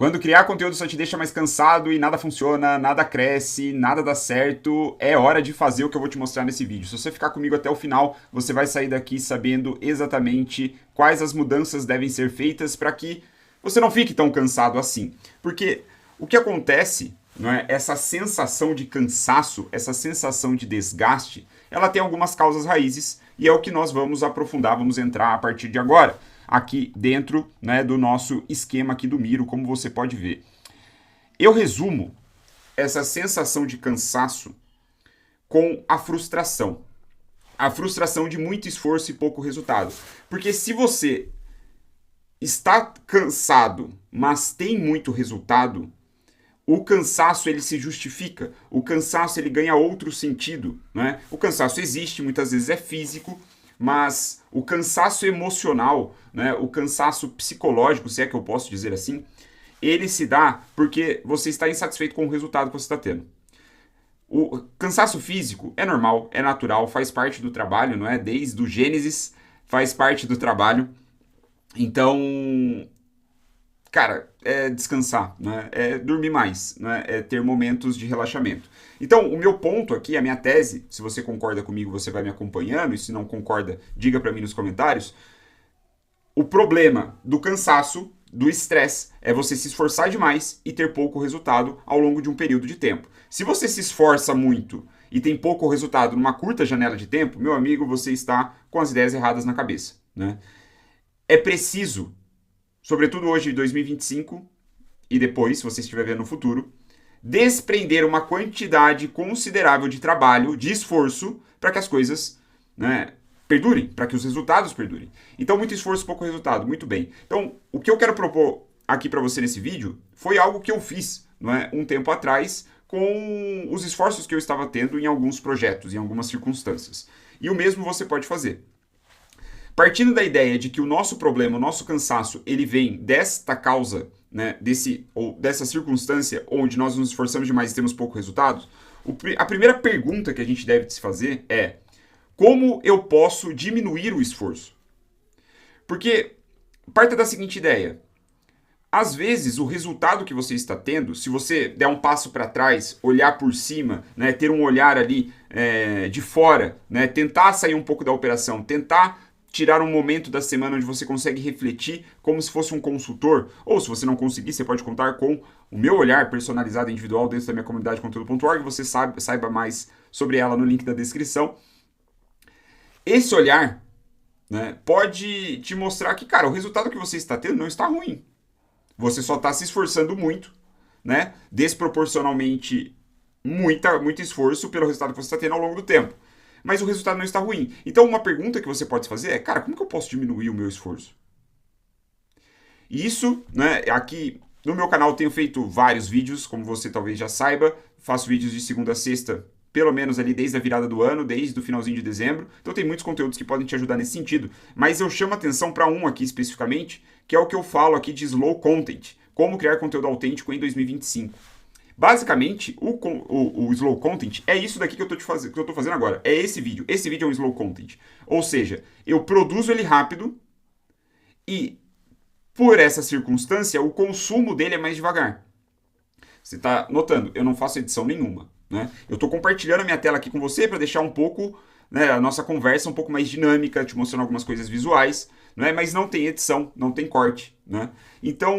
Quando criar conteúdo só te deixa mais cansado e nada funciona, nada cresce, nada dá certo, é hora de fazer o que eu vou te mostrar nesse vídeo. Se você ficar comigo até o final, você vai sair daqui sabendo exatamente quais as mudanças devem ser feitas para que você não fique tão cansado assim. Porque o que acontece, não é, essa sensação de cansaço, essa sensação de desgaste, ela tem algumas causas raízes e é o que nós vamos aprofundar, vamos entrar a partir de agora aqui dentro, né, do nosso esquema aqui do Miro, como você pode ver. Eu resumo essa sensação de cansaço com a frustração. A frustração de muito esforço e pouco resultado. Porque se você está cansado, mas tem muito resultado, o cansaço ele se justifica, o cansaço ele ganha outro sentido, né? O cansaço existe, muitas vezes é físico, mas o cansaço emocional, né, o cansaço psicológico, se é que eu posso dizer assim, ele se dá porque você está insatisfeito com o resultado que você está tendo. O cansaço físico é normal, é natural, faz parte do trabalho, não é? Desde o Gênesis faz parte do trabalho. Então, cara, é descansar, né? É dormir mais, né? É ter momentos de relaxamento. Então, o meu ponto aqui, a minha tese, se você concorda comigo, você vai me acompanhando, e se não concorda, diga para mim nos comentários. O problema do cansaço, do estresse, é você se esforçar demais e ter pouco resultado ao longo de um período de tempo. Se você se esforça muito e tem pouco resultado numa curta janela de tempo, meu amigo, você está com as ideias erradas na cabeça, né? É preciso, sobretudo hoje, em 2025, e depois, se você estiver vendo no futuro, desprender uma quantidade considerável de trabalho, de esforço, para que as coisas, né, perdurem, para que os resultados perdurem. Então, muito esforço, pouco resultado. Muito bem. Então, o que eu quero propor aqui para você nesse vídeo foi algo que eu fiz, não é, um tempo atrás, com os esforços que eu estava tendo em alguns projetos, em algumas circunstâncias. E o mesmo você pode fazer. Partindo da ideia de que o nosso problema, o nosso cansaço, ele vem desta causa, né, dessa circunstância onde nós nos esforçamos demais e temos pouco resultado, a primeira pergunta que a gente deve se fazer é: como eu posso diminuir o esforço? Porque parte da seguinte ideia: às vezes o resultado que você está tendo, se você der um passo para trás, olhar por cima, né, ter um olhar ali de fora, né, tentar sair um pouco da operação, tentar tirar um momento da semana onde você consegue refletir como se fosse um consultor, ou se você não conseguir, você pode contar com o meu olhar personalizado e individual dentro da minha comunidade conteúdo.org, você saiba mais sobre ela no link da descrição. Esse olhar, né, pode te mostrar que, cara, o resultado que você está tendo não está ruim. Você só está se esforçando muito, né, desproporcionalmente muito esforço pelo resultado que você está tendo ao longo do tempo. Mas o resultado não está ruim. Então, uma pergunta que você pode fazer é: cara, como que eu posso diminuir o meu esforço? E isso, né, aqui no meu canal eu tenho feito vários vídeos, como você talvez já saiba. Faço vídeos de segunda a sexta, pelo menos ali desde a virada do ano, desde o finalzinho de dezembro. Então tem muitos conteúdos que podem te ajudar nesse sentido. Mas eu chamo atenção para um aqui especificamente, que é o que eu falo aqui de slow content. Como criar conteúdo autêntico em 2025. Basicamente, o slow content é isso daqui que eu estou fazendo agora. É esse vídeo. Esse vídeo é um slow content. Ou seja, eu produzo ele rápido e, por essa circunstância, o consumo dele é mais devagar. Você está notando, eu não faço edição nenhuma, né? Eu estou compartilhando a minha tela aqui com você para deixar um pouco, né, a nossa conversa um pouco mais dinâmica, te mostrando algumas coisas visuais, né? Mas não tem edição, não tem corte, né? Então,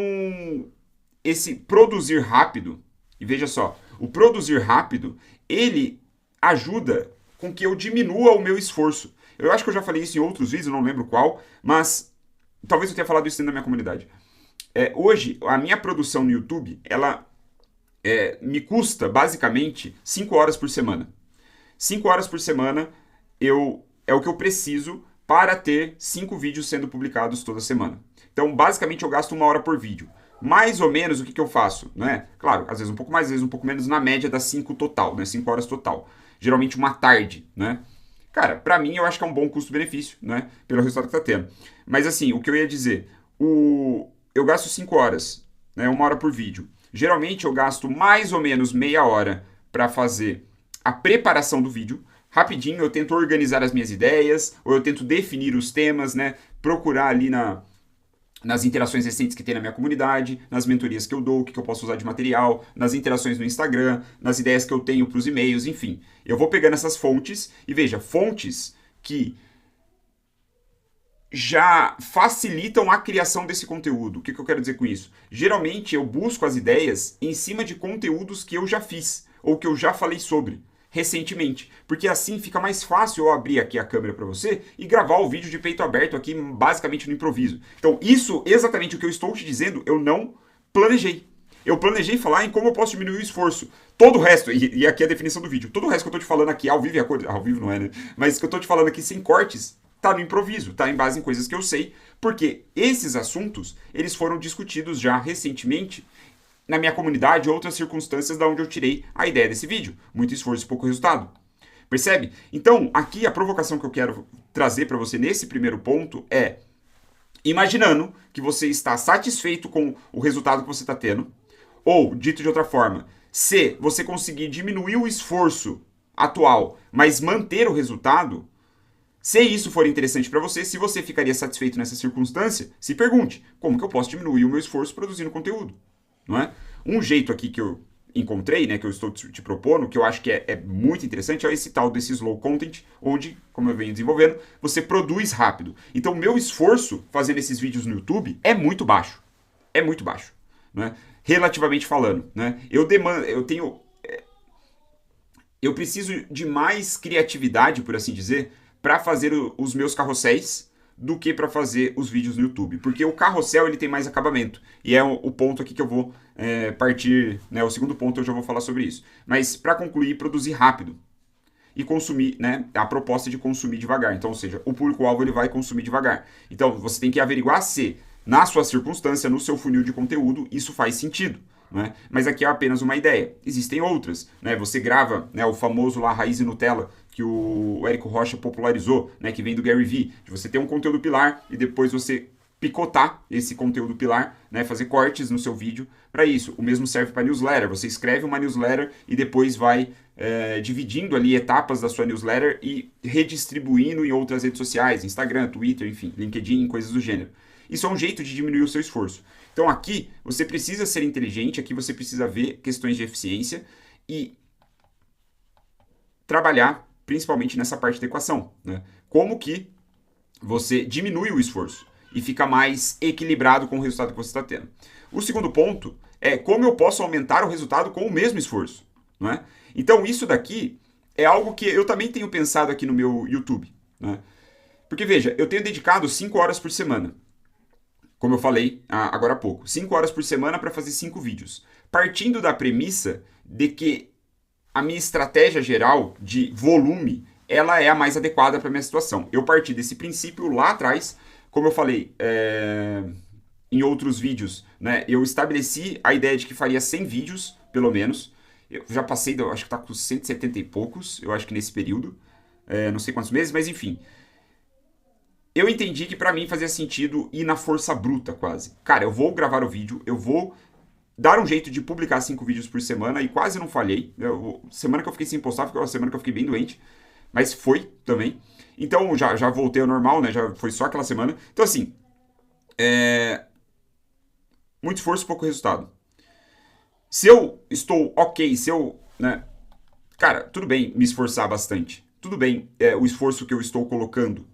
esse produzir rápido, e veja só, o produzir rápido, ele ajuda com que eu diminua o meu esforço. Eu acho que eu já falei isso em outros vídeos, eu não lembro qual, mas talvez eu tenha falado isso dentro da minha comunidade. Hoje, a minha produção no YouTube, ela me custa, basicamente, 5 horas por semana. 5 horas por semana é o que eu preciso para ter 5 vídeos sendo publicados toda semana. Então, basicamente, eu gasto 1 hora por vídeo. Mais ou menos o que eu faço, né? Claro, às vezes um pouco mais, às vezes um pouco menos, na média das 5 total, né? 5 horas total. Geralmente uma tarde, né? Cara, pra mim eu acho que é um bom custo-benefício, né? Pelo resultado que tá tendo. Mas assim, o que eu ia dizer, eu gasto 5 horas, né? 1 hora por vídeo. Geralmente eu gasto mais ou menos meia hora para fazer a preparação do vídeo. Rapidinho eu tento organizar as minhas ideias, ou eu tento definir os temas, né? Procurar ali nas interações recentes que tem na minha comunidade, nas mentorias que eu dou, o que eu posso usar de material, nas interações no Instagram, nas ideias que eu tenho para os e-mails, enfim. Eu vou pegando essas fontes e veja, fontes que já facilitam a criação desse conteúdo. O que eu quero dizer com isso? Geralmente eu busco as ideias em cima de conteúdos que eu já fiz ou que eu já falei sobre recentemente, porque assim fica mais fácil eu abrir aqui a câmera para você e gravar o vídeo de peito aberto aqui, basicamente no improviso. Então, isso, exatamente o que eu estou te dizendo, eu não planejei. Eu planejei falar em como eu posso diminuir o esforço. Todo o resto, e aqui é a definição do vídeo, todo o resto que eu estou te falando aqui, ao vivo e a cor, ao vivo não é, né? Mas que eu estou te falando aqui sem cortes, tá no improviso, tá em base em coisas que eu sei, porque esses assuntos, eles foram discutidos já recentemente na minha comunidade ou outras circunstâncias da onde eu tirei a ideia desse vídeo. Muito esforço e pouco resultado. Percebe? Então, aqui a provocação que eu quero trazer para você nesse primeiro ponto é, imaginando que você está satisfeito com o resultado que você está tendo, ou, dito de outra forma, se você conseguir diminuir o esforço atual, mas manter o resultado, se isso for interessante para você, se você ficaria satisfeito nessa circunstância, se pergunte, como que eu posso diminuir o meu esforço produzindo conteúdo? Não é? Um jeito aqui que eu encontrei, né, que eu estou te propondo, que eu acho que é muito interessante, é esse tal desse slow content, onde, como eu venho desenvolvendo, você produz rápido. Então, meu esforço fazendo esses vídeos no YouTube é muito baixo. É muito baixo. Né? Relativamente falando. Né? Eu preciso de mais criatividade, por assim dizer, para fazer os meus carrosséis do que para fazer os vídeos no YouTube. Porque o carrossel ele tem mais acabamento. E é o ponto aqui que eu vou partir, né, o segundo ponto eu já vou falar sobre isso. Mas para concluir, produzir rápido. E consumir, né, a proposta de consumir devagar. Então, ou seja, o público-alvo ele vai consumir devagar. Então, você tem que averiguar se, na sua circunstância, no seu funil de conteúdo, isso faz sentido. Né? Mas aqui é apenas uma ideia. Existem outras. Né? Você grava, né, o famoso lá, Raiz e Nutella, que o Érico Rocha popularizou, né, que vem do Gary Vee, de você ter um conteúdo pilar e depois você picotar esse conteúdo pilar, né, fazer cortes no seu vídeo para isso. O mesmo serve para newsletter. Você escreve uma newsletter e depois vai dividindo ali etapas da sua newsletter e redistribuindo em outras redes sociais, Instagram, Twitter, enfim, LinkedIn, coisas do gênero. Isso é um jeito de diminuir o seu esforço. Então aqui você precisa ser inteligente, aqui você precisa ver questões de eficiência e trabalhar principalmente nessa parte da equação. Né? Como que você diminui o esforço e fica mais equilibrado com o resultado que você está tendo. O segundo ponto é como eu posso aumentar o resultado com o mesmo esforço. Não é? Então isso daqui é algo que eu também tenho pensado aqui no meu YouTube. Né? Porque veja, eu tenho dedicado 5 horas por semana. Como eu falei agora há pouco. 5 horas por semana para fazer 5 vídeos. Partindo da premissa de que a minha estratégia geral de volume, ela é a mais adequada para a minha situação. Eu parti desse princípio lá atrás, como eu falei em outros vídeos, né, eu estabeleci a ideia de que faria 100 vídeos, pelo menos. Eu já passei, acho que está com 170 e poucos, eu acho que nesse período. Não sei quantos meses, mas enfim. Eu entendi que para mim fazia sentido ir na força bruta, quase. Cara, eu vou gravar o vídeo, eu vou dar um jeito de publicar 5 vídeos por semana e quase não falhei. Semana que eu fiquei sem postar foi uma semana que eu fiquei bem doente, mas foi também. Então já voltei ao normal, né? Já foi só aquela semana. Então assim, muito esforço, pouco resultado. Se eu estou ok, se eu, né? Cara, tudo bem me esforçar bastante. Tudo bem o esforço que eu estou colocando.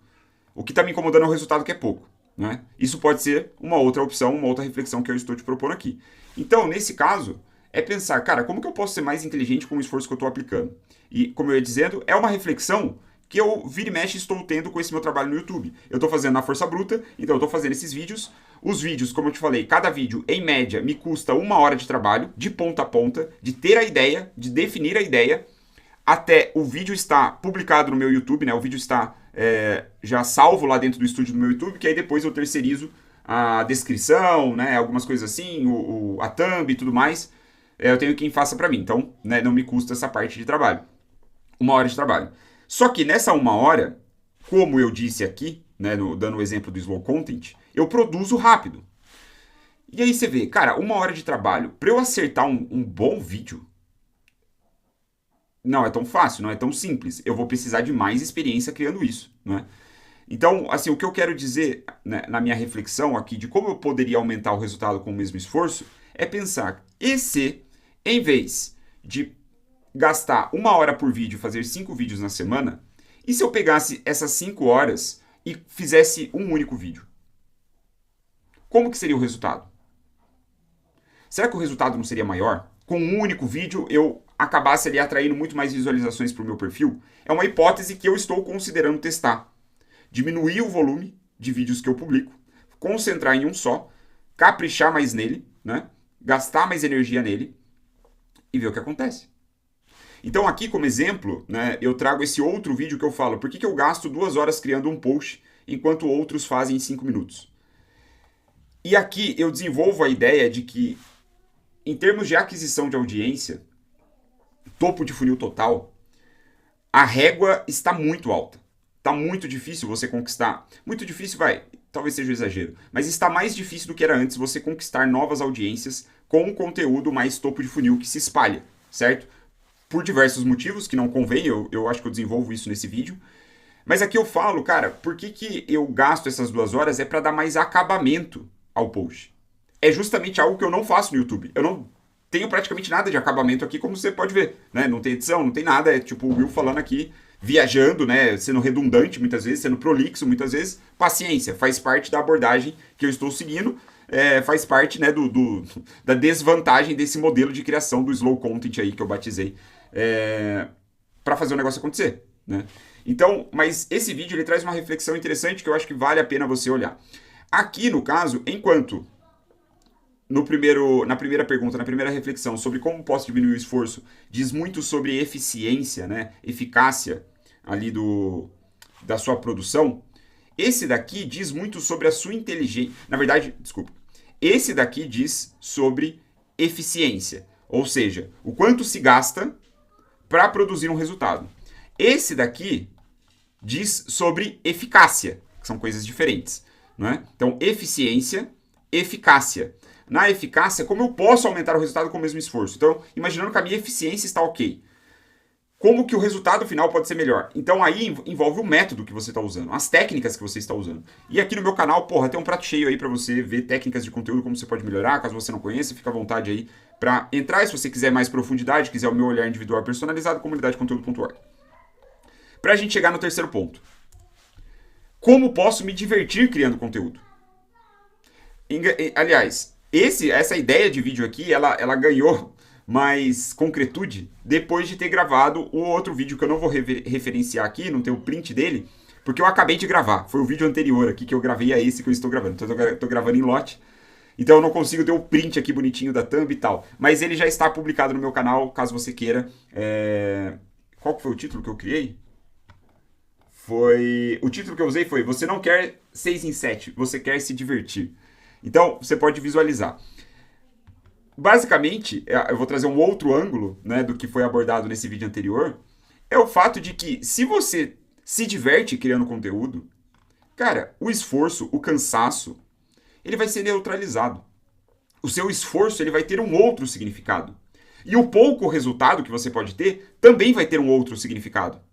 O que está me incomodando é o resultado que é pouco. Né? Isso pode ser uma outra opção, uma outra reflexão que eu estou te propondo aqui. Então, nesse caso, é pensar, cara, como que eu posso ser mais inteligente com o esforço que eu estou aplicando? E, como eu ia dizendo, é uma reflexão que eu, vira e mexe, estou tendo com esse meu trabalho no YouTube. Eu estou fazendo na força bruta, então eu estou fazendo esses vídeos. Os vídeos, como eu te falei, cada vídeo, em média, me custa 1 hora de trabalho, de ponta a ponta, de ter a ideia, de definir a ideia, até o vídeo estar publicado no meu YouTube, né? O vídeo está já salvo lá dentro do estúdio do meu YouTube, que aí depois eu terceirizo a descrição, né? Algumas coisas assim, a thumb e tudo mais. Eu tenho quem faça para mim, então né, não me custa essa parte de trabalho. 1 hora de trabalho. Só que nessa 1 hora, como eu disse aqui, né, dando o exemplo do slow content, eu produzo rápido. E aí você vê, cara, 1 hora de trabalho, para eu acertar um bom vídeo, não é tão fácil, não é tão simples. Eu vou precisar de mais experiência criando isso, não é? Então, assim, o que eu quero dizer, né, na minha reflexão aqui de como eu poderia aumentar o resultado com o mesmo esforço é pensar, e se, em vez de gastar 1 hora por vídeo, fazer 5 vídeos na semana, e se eu pegasse essas 5 horas e fizesse um único vídeo? Como que seria o resultado? Será que o resultado não seria maior? Com um único vídeo eu acabasse ali atraindo muito mais visualizações para o meu perfil? É uma hipótese que eu estou considerando testar. Diminuir o volume de vídeos que eu publico, concentrar em um só, caprichar mais nele, né? Gastar mais energia nele e ver o que acontece. Então aqui como exemplo, né, eu trago esse outro vídeo que eu falo, por que eu gasto 2 horas criando um post enquanto outros fazem em 5 minutos? E aqui eu desenvolvo a ideia de que, em termos de aquisição de audiência, topo de funil total, a régua está muito alta. Está muito difícil você conquistar. Muito difícil, talvez seja um exagero, mas está mais difícil do que era antes você conquistar novas audiências com um conteúdo mais topo de funil que se espalha, certo? Por diversos motivos que não convém, eu acho que eu desenvolvo isso nesse vídeo. Mas aqui eu falo, cara, por que eu gasto essas 2 horas? É para dar mais acabamento ao post. É justamente algo que eu não faço no YouTube. Eu não tenho praticamente nada de acabamento aqui, como você pode ver, né? Não tem edição, não tem nada, é tipo o Will falando aqui, viajando, né? Sendo redundante muitas vezes, sendo prolixo muitas vezes. Paciência, faz parte da abordagem que eu estou seguindo, faz parte, né, da desvantagem desse modelo de criação do slow content aí que eu batizei, para fazer o negócio acontecer, né? Então, mas esse vídeo ele traz uma reflexão interessante que eu acho que vale a pena você olhar. Aqui, no caso, enquanto na primeira pergunta, na primeira reflexão sobre como posso diminuir o esforço, diz muito sobre eficiência, né? Eficácia ali da sua produção. Esse daqui diz muito sobre a sua inteligência. Na verdade, desculpa. Esse daqui diz sobre eficiência, ou seja, o quanto se gasta para produzir um resultado. Esse daqui diz sobre eficácia, que são coisas diferentes, né? Então, eficiência, eficácia. Na eficácia, como eu posso aumentar o resultado com o mesmo esforço? Então, imaginando que a minha eficiência está ok. Como que o resultado final pode ser melhor? Então aí envolve o método que você está usando, as técnicas que você está usando. E aqui no meu canal, porra, tem um prato cheio aí para você ver técnicas de conteúdo, como você pode melhorar. Caso você não conheça, fica à vontade aí para entrar. E se você quiser mais profundidade, quiser o meu olhar individual personalizado, comunidadeconteúdo.org. Para a gente chegar no terceiro ponto. Como posso me divertir criando conteúdo? Aliás, essa ideia de vídeo aqui, ela ganhou mais concretude depois de ter gravado o outro vídeo que eu não vou referenciar aqui, não tem o print dele, porque eu acabei de gravar. Foi o vídeo anterior aqui que eu gravei a esse que eu estou gravando. Então eu estou gravando em lote, então eu não consigo ter o print aqui bonitinho da thumb e tal. Mas ele já está publicado no meu canal, caso você queira. Qual que foi o título que eu criei? O título que eu usei foi Você não quer 6 em 7, você quer se divertir. Então, você pode visualizar. Basicamente, eu vou trazer um outro ângulo, né, do que foi abordado nesse vídeo anterior, é o fato de que se você se diverte criando conteúdo, cara, o esforço, o cansaço, ele vai ser neutralizado. O seu esforço ele vai ter um outro significado. E o pouco resultado que você pode ter também vai ter um outro significado.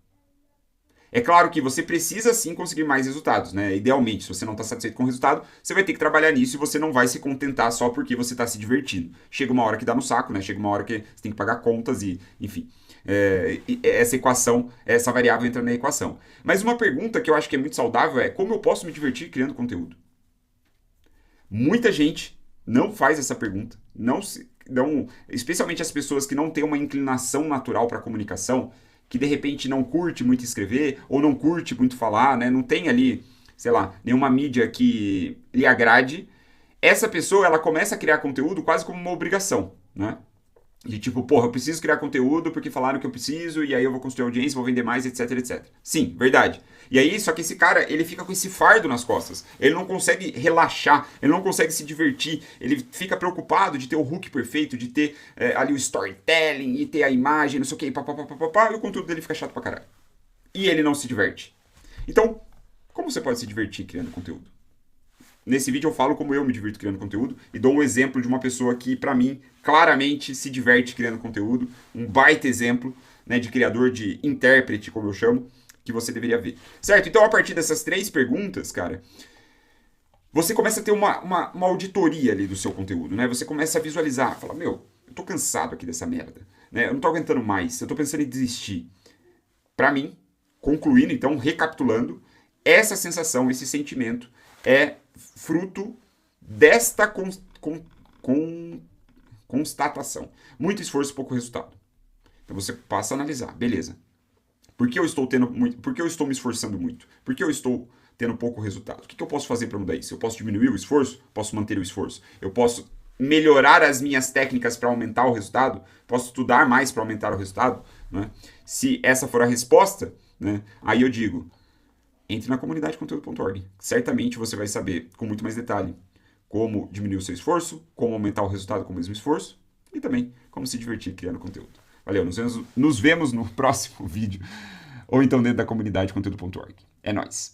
É claro que você precisa sim conseguir mais resultados, né? Idealmente, se você não está satisfeito com o resultado, você vai ter que trabalhar nisso e você não vai se contentar só porque você está se divertindo. Chega uma hora que dá no saco, né? Chega uma hora que você tem que pagar contas e, enfim. Essa equação, essa variável entra na equação. Mas uma pergunta que eu acho que é muito saudável é como eu posso me divertir criando conteúdo? Muita gente não faz essa pergunta, especialmente as pessoas que não têm uma inclinação natural para a comunicação, que de repente não curte muito escrever, ou não curte muito falar, né? Não tem ali, sei lá, nenhuma mídia que lhe agrade. Essa pessoa, ela começa a criar conteúdo quase como uma obrigação, né? De tipo, porra, eu preciso criar conteúdo porque falaram que eu preciso, e aí eu vou construir audiência, vou vender mais, etc, etc. Sim, verdade. E aí, só que esse cara, ele fica com esse fardo nas costas. Ele não consegue relaxar, ele não consegue se divertir, ele fica preocupado de ter o hook perfeito, de ter ali o storytelling, e ter a imagem, não sei o que, papapá, e o conteúdo dele fica chato pra caralho. E ele não se diverte. Então, como você pode se divertir criando conteúdo? Nesse vídeo eu falo como eu me divirto criando conteúdo e dou um exemplo de uma pessoa que, pra mim, claramente se diverte criando conteúdo. Um baita exemplo, né, de criador, de intérprete, como eu chamo, que você deveria ver. Certo? Então, a partir dessas 3 perguntas, cara, você começa a ter uma auditoria ali do seu conteúdo, né? Você começa a visualizar, fala, meu, eu tô cansado aqui dessa merda, né? Eu não tô aguentando mais, eu tô pensando em desistir. Pra mim, concluindo, então, recapitulando, essa sensação, esse sentimento é fruto desta constatação. Muito esforço, pouco resultado. Então você passa a analisar, beleza. Por que eu estou tendo muito, por que eu estou me esforçando muito? Por que eu estou tendo pouco resultado? O que eu posso fazer para mudar isso? Eu posso diminuir o esforço? Posso manter o esforço? Eu posso melhorar as minhas técnicas para aumentar o resultado? Posso estudar mais para aumentar o resultado? Né? Se essa for a resposta, né, aí eu digo, entre na comunidade conteúdo.org. Certamente você vai saber com muito mais detalhe como diminuir o seu esforço, como aumentar o resultado com o mesmo esforço e também como se divertir criando conteúdo. Valeu, nos vemos no próximo vídeo ou então dentro da comunidade conteúdo.org. É nóis!